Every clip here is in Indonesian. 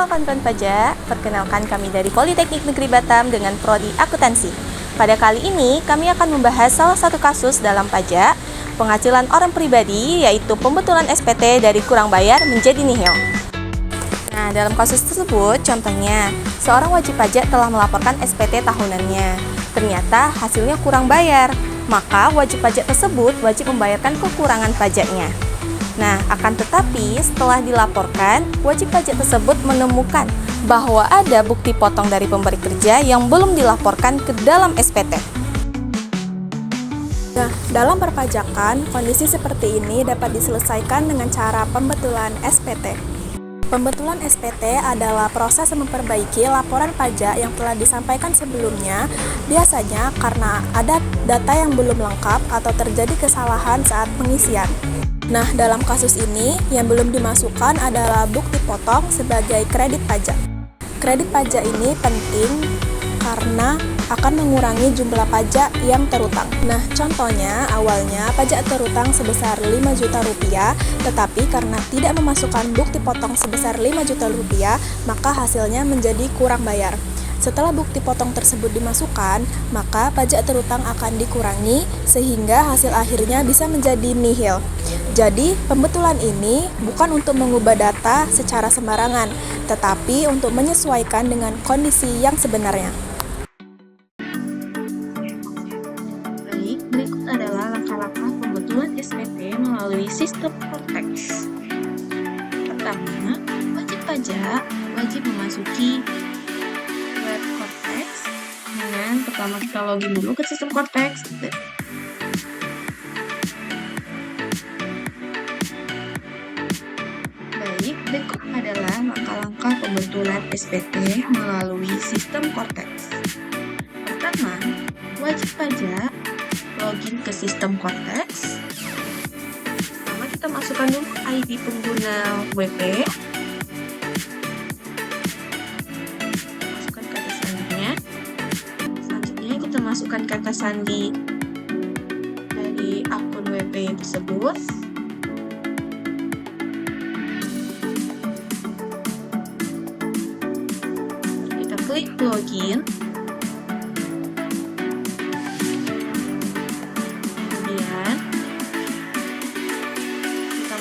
Halo kawan-kawan pajak, perkenalkan kami dari Politeknik Negeri Batam dengan Prodi Akuntansi. Pada kali ini, kami akan membahas salah satu kasus dalam pajak, penghasilan orang pribadi, yaitu pembetulan SPT dari kurang bayar menjadi nihil. Nah, dalam kasus tersebut, contohnya, seorang wajib pajak telah melaporkan SPT tahunannya. Ternyata hasilnya kurang bayar, maka wajib pajak tersebut wajib membayarkan kekurangan pajaknya. Nah, akan tetapi setelah dilaporkan, wajib pajak tersebut menemukan bahwa ada bukti potong dari pemberi kerja yang belum dilaporkan ke dalam SPT. Nah, dalam perpajakan, kondisi seperti ini dapat diselesaikan dengan cara pembetulan SPT. Pembetulan SPT adalah proses memperbaiki laporan pajak yang telah disampaikan sebelumnya, biasanya karena ada data yang belum lengkap atau terjadi kesalahan saat pengisian. Nah, dalam kasus ini, yang belum dimasukkan adalah bukti potong sebagai kredit pajak. Kredit pajak ini penting karena akan mengurangi jumlah pajak yang terutang. Nah, contohnya awalnya pajak terutang sebesar 5 juta rupiah, tetapi karena tidak memasukkan bukti potong sebesar 5 juta rupiah, maka hasilnya menjadi kurang bayar. Setelah bukti potong tersebut dimasukkan, maka pajak terutang akan dikurangi sehingga hasil akhirnya bisa menjadi nihil. Jadi, pembetulan ini bukan untuk mengubah data secara sembarangan, tetapi untuk menyesuaikan dengan kondisi yang sebenarnya. Baik, berikut adalah langkah-langkah pembetulan SPT melalui sistem Cortex. Pertama, wajib pajak wajib memasuki web Cortex dengan pertama kita login dulu ke sistem Cortex. Baik, berikut adalah langkah-langkah pembetulan SPT melalui sistem Cortex. Pertama, wajib pajak login ke sistem Cortex. Pertama kita masukkan dulu ID pengguna WP. Masukkan kata sandinya. Selanjutnya kita masukkan kata sandi dari akun WP tersebut. Kita klik login.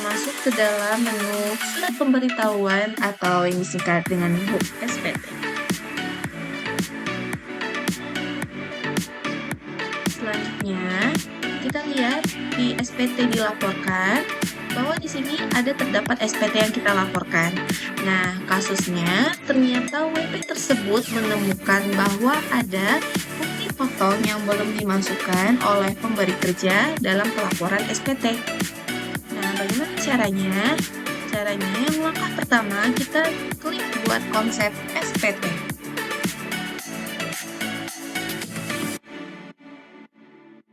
Masuk ke dalam menu surat pemberitahuan atau yang disingkat dengan HUK SPT. Selanjutnya, kita lihat di SPT dilaporkan bahwa di sini ada terdapat SPT yang kita laporkan. Nah, kasusnya ternyata WP tersebut menemukan bahwa ada bukti potong yang belum dimasukkan oleh pemberi kerja dalam pelaporan SPT. Bagaimana caranya? Caranya yang langkah pertama kita klik buat konsep SPT.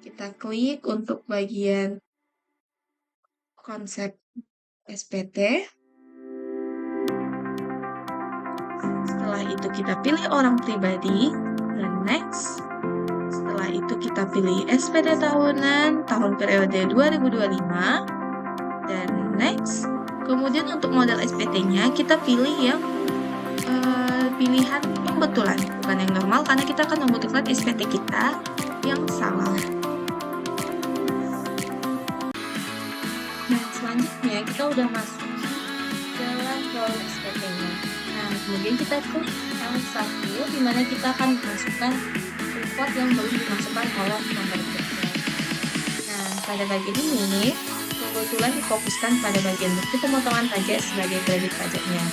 Kita klik untuk bagian konsep SPT. Setelah itu kita pilih orang pribadi dan next. Setelah itu kita pilih SPT tahunan tahun periode 2025. Dan next, kemudian untuk model SPT-nya kita pilih yang pilihan pembetulan, bukan yang normal karena kita akan membutuhkan SPT kita yang salah. Nah, selanjutnya kita udah masuk dalam kolom SPT-nya. Nah, kemudian kita klik L1 di mana kita akan memasukkan report yang belum dimasukkan oleh pemberi kerja. Nah, pada bagian ini kebetulan difokuskan pada bagian bukti pemotongan pajak sebagai kredit pajaknya.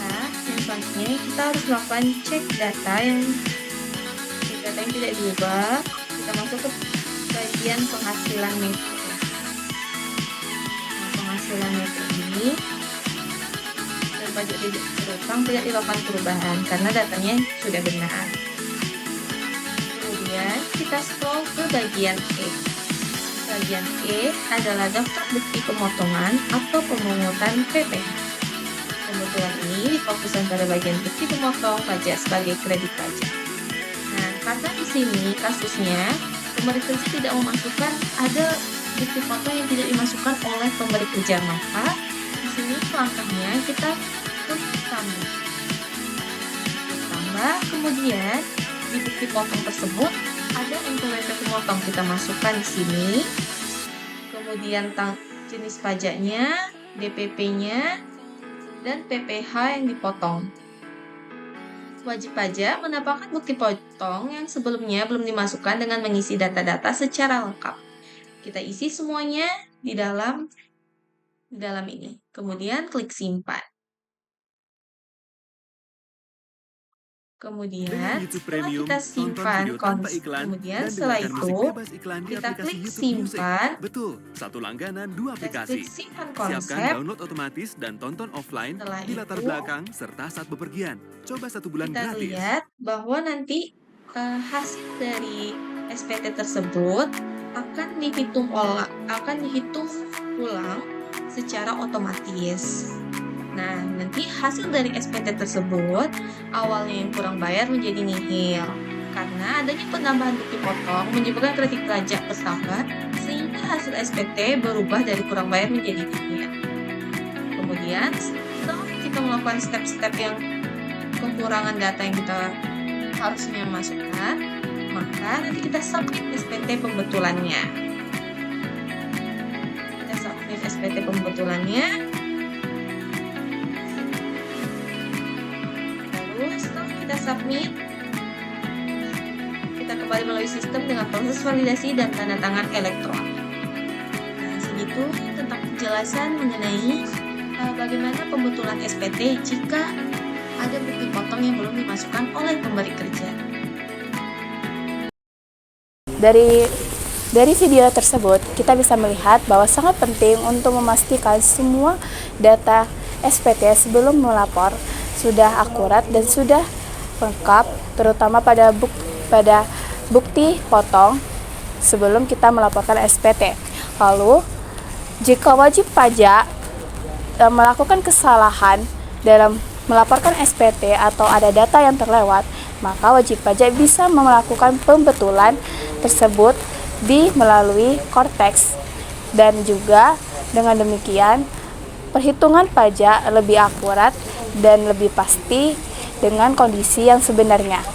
Nah, yang selanjutnya kita harus melakukan cek data yang tidak diubah. Kita masuk ke bagian penghasilan neto. Nah, penghasilan neto ini dan pajak terutang tidak dilakukan perubahan karena datanya sudah benar. Kemudian kita scroll ke bagian E. Bagian E adalah daftar bukti pemotongan atau pemungutan PPh. Kebetulan ini difokuskan pada bagian bukti pemotong pajak sebagai kredit pajak. Nah, karena di sini kasusnya pemberi kerja tidak memasukkan ada bukti potong yang tidak dimasukkan oleh pemberi kerja, maka di sini langkahnya kita klik tambah. Kemudian di bukti potong tersebut ada NPWP pemotong, kita masukkan di sini. Kemudian jenis pajaknya, DPP-nya, dan PPh yang dipotong. Wajib pajak mendapatkan bukti potong yang sebelumnya belum dimasukkan dengan mengisi data-data secara lengkap. Kita isi semuanya di dalam ini. Kemudian klik simpan. Kemudian setelah kita simpan kemudian setelah itu kita klik simpan. Satu langganan, dua Kita aplikasi. klik simpan Siapkan konsep. download otomatis dan tonton offline Setelah di latar itu, belakang serta saat bepergian. Coba 1 bulan Kita gratis. lihat bahwa nanti hasil dari SPT tersebut akan dihitung ulang secara otomatis. Nah, nanti hasil dari SPT tersebut awalnya yang kurang bayar menjadi nihil. Karena adanya penambahan bukti potong menyebabkan kredit pajak bertambah sehingga hasil SPT berubah dari kurang bayar menjadi nihil. Kemudian setelah kita melakukan step-step yang kekurangan data yang kita harusnya masukkan, maka nanti kita submit SPT pembetulannya. Kita submit SPT pembetulannya. Setelah kita submit, kita kembali melalui sistem dengan proses validasi dan tanda tangan elektronik. Nah, segitu tentang penjelasan mengenai bagaimana pembetulan SPT jika ada bukti potong yang belum dimasukkan oleh pemberi kerja. Dari video tersebut, kita bisa melihat bahwa sangat penting untuk memastikan semua data SPT sebelum melapor sudah akurat dan sudah lengkap, terutama pada bukti potong sebelum kita melaporkan SPT. Lalu, jika wajib pajak melakukan kesalahan dalam melaporkan SPT atau ada data yang terlewat, maka wajib pajak bisa melakukan pembetulan tersebut melalui Cortex, dan juga dengan demikian perhitungan pajak lebih akurat dan lebih pasti dengan kondisi yang sebenarnya.